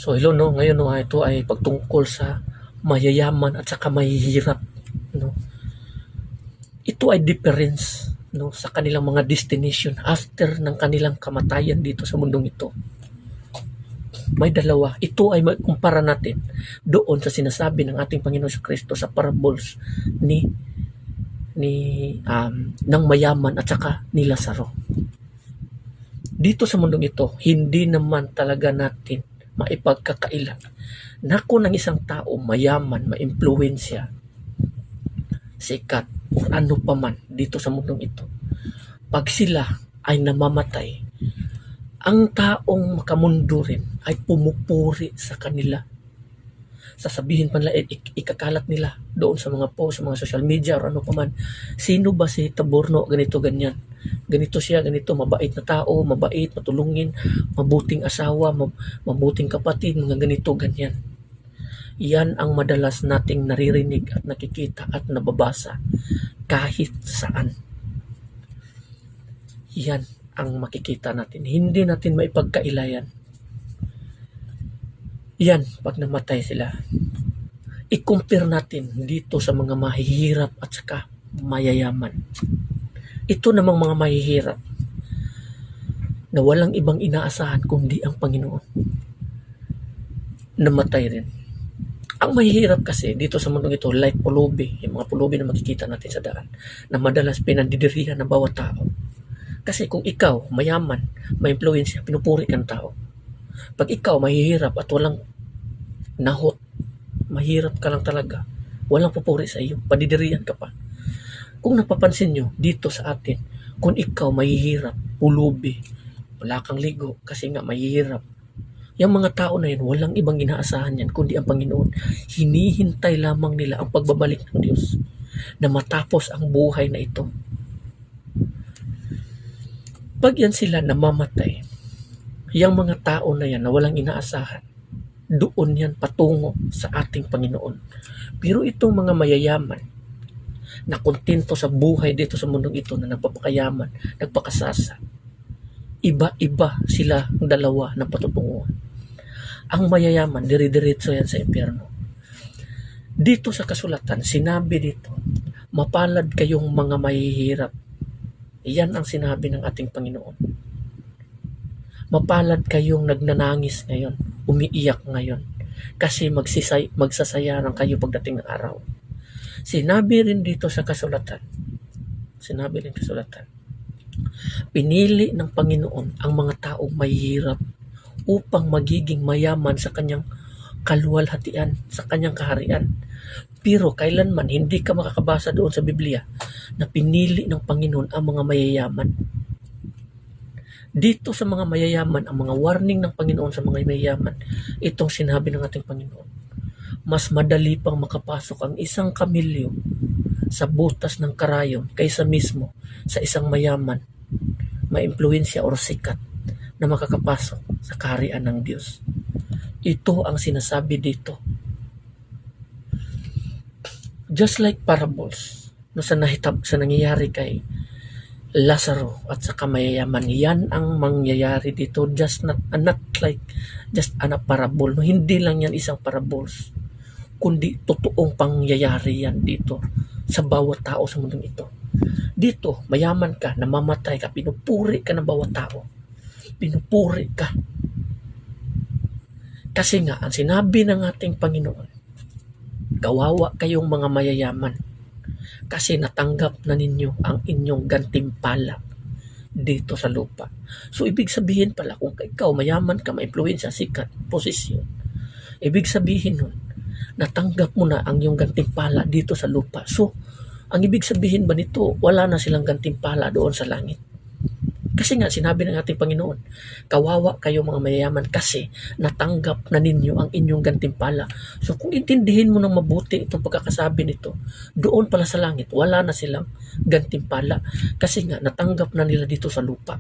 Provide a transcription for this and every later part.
So hello no, ngayon no, ito ay pagtungkol sa mayayaman at saka mahihirap no. Ito ay difference no sa kanilang mga destination after ng kanilang kamatayan dito sa mundong ito. May dalawa. Ito ay kumpara natin doon sa sinasabi ng ating Panginoon Kristo sa parables ni ng mayaman at saka ni Lazaro. Dito sa mundong ito, hindi naman talaga natin maipagkakailan na kung ng isang tao mayaman, maimpluwensya, sikat, o ano pa man dito sa mundong ito, pag sila ay namamatay, ang taong makamundo rin ay pumupuri sa kanila. Sasabihin pa nila, ikakalat nila doon sa mga post, sa mga social media or ano pa man. Sino ba si Taborno? Ganito, ganyan. Ganito siya, ganito, mabait na tao, mabait, matulungin, mabuting asawa, mabuting kapatid, mga ganito, ganyan. Yan ang madalas nating naririnig at nakikita at nababasa kahit saan. Yan ang makikita natin. Hindi natin maipagkailayan. Yan, pag namatay sila. I-compare natin dito sa mga mahihirap at saka mayayaman. Ito namang mga mahihirap na walang ibang inaasahan kundi ang Panginoon. Namatay rin. Ang mahihirap kasi dito sa mundong ito, like pulubi, yung mga pulubi na makikita natin sa daan, na madalas pinandidirihan ng bawat tao. Kasi kung ikaw, mayaman, may influensya, pinupuri kang tao. Pag ikaw mahihirap at walang nahot, mahirap ka lang talaga, walang pupuri sa iyo, padidirihan ka pa. Kung napapansin nyo, dito sa atin, kung ikaw mahihirap, pulubi, wala kang ligo kasi nga mahihirap, yung mga tao na yun, walang ibang inaasahan yan kundi ang Panginoon. Hinihintay lamang nila ang pagbabalik ng Diyos na matapos ang buhay na ito. Pag yan sila namamatay, yung mga tao na yan na walang inaasahan, doon yan patungo sa ating Panginoon. Pero itong mga mayayaman na kontento sa buhay dito sa mundong ito na nagpapakayaman, nagpakasasa, iba-iba sila ang dalawa na patutunguhan. Ang mayayaman, dire-diretso yan sa impyerno. Dito sa kasulatan, sinabi dito, mapalad kayong mga mahihirap. Iyan ang sinabi ng ating Panginoon. Mapalad kayong nagnanangis ngayon, umiiyak ngayon, kasi magsasayaran kayo pagdating ng araw. Sinabi rin dito sa kasulatan, pinili ng Panginoon ang mga taong mahihirap upang magiging mayaman sa kanyang kaluwalhatian, sa kanyang kaharian. Pero kailanman hindi ka makakabasa doon sa Biblia na pinili ng Panginoon ang mga mayayaman. Dito sa mga mayayaman, ang mga warning ng Panginoon sa mga mayayaman, itong sinabi ng ating Panginoon. Mas madali pang makapasok ang isang kamilyo sa butas ng karayon kaysa mismo sa isang mayaman, maimpluwensya o sikat na makakapasok sa kaharian ng Diyos. Ito ang sinasabi dito. Just like parables, no, sa nangyayari kay Lazaro at saka mayayaman, yan ang mangyayari dito, not like just a parable. No, hindi lang yan isang parables, kundi totoong pangyayari yan dito sa bawat tao sa mundong ito. Dito, mayaman ka, namamatay ka, pinupuri ka ng bawat tao. Pinupuri ka. Kasi nga, ang sinabi ng ating Panginoon, kawawa kayong mga mayayaman kasi natanggap na ninyo ang inyong gantimpala dito sa lupa. So, ibig sabihin pala, kung ikaw mayaman ka, ma-influensya, sikat, posisyon, ibig sabihin nun, natanggap mo na ang iyong gantimpala dito sa lupa. So, ang ibig sabihin ba nito, wala na silang gantimpala doon sa langit? Kasi nga, sinabi ng ating Panginoon, kawawa kayo mga mayayaman kasi natanggap na ninyo ang inyong gantimpala. So kung intindihin mo ng mabuti itong pagkakasabi nito, doon pala sa langit, wala na silang gantimpala kasi nga natanggap na nila dito sa lupa.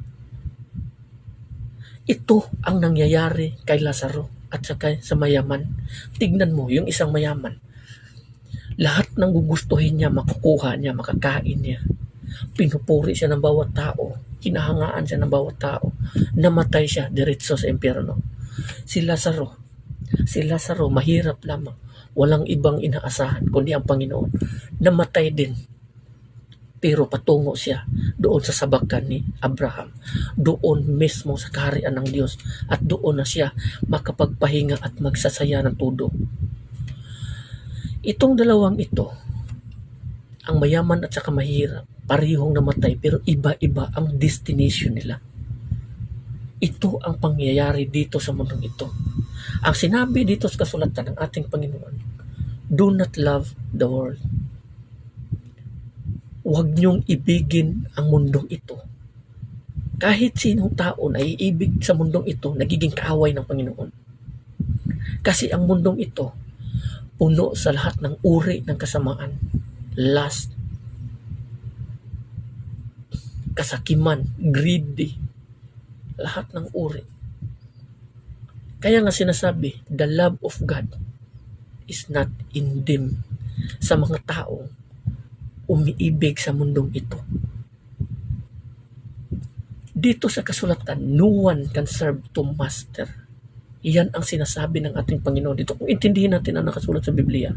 Ito ang nangyayari kay Lazaro at saka sa mayaman. Tignan mo, yung isang mayaman, lahat ng gugustuhin niya, makukuha niya, makakain niya. Pinupuri siya ng bawat tao, kinahangaan siya ng bawat tao, namatay siya diretso sa impyerno. Si Lazaro, Si Lazaro mahirap lamang. Walang ibang inaasahan kundi ang Panginoon. Namatay din. Pero patungo siya doon sa sabakan ni Abraham. Doon mismo sa kaharian ng Diyos. At doon na siya makapagpahinga at magsasaya ng todo. Itong dalawang ito, ang mayaman at saka mahirap, parehong namatay pero iba-iba ang destination nila. Ito ang pangyayari dito sa mundong ito. Ang sinabi dito sa kasulatan ng ating Panginoon, do not love the world. Huwag niyong ibigin ang mundong ito. Kahit sinong tao na iibig sa mundong ito, nagiging kaaway ng Panginoon. Kasi ang mundong ito, puno sa lahat ng uri ng kasamaan, lust, kasakiman, greedy, lahat ng uri. Kaya nga sinasabi, the love of God is not in them, sa mga taong umiibig sa mundong ito. Dito sa kasulatan, no one can serve two master. Iyan ang sinasabi ng ating Panginoon dito. Kung intindihin natin ang nakasulat sa Biblia,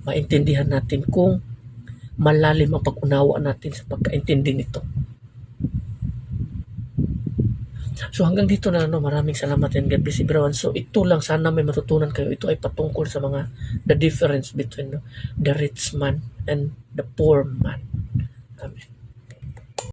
maintindihan natin kung malalim ang pag-unawa natin sa pagkaintindi nito. So hanggang dito na maraming salamat and God bless everyone. So ito lang, sana may matutunan kayo. Ito ay patungkol sa mga the difference between the rich man and the poor man. Amen.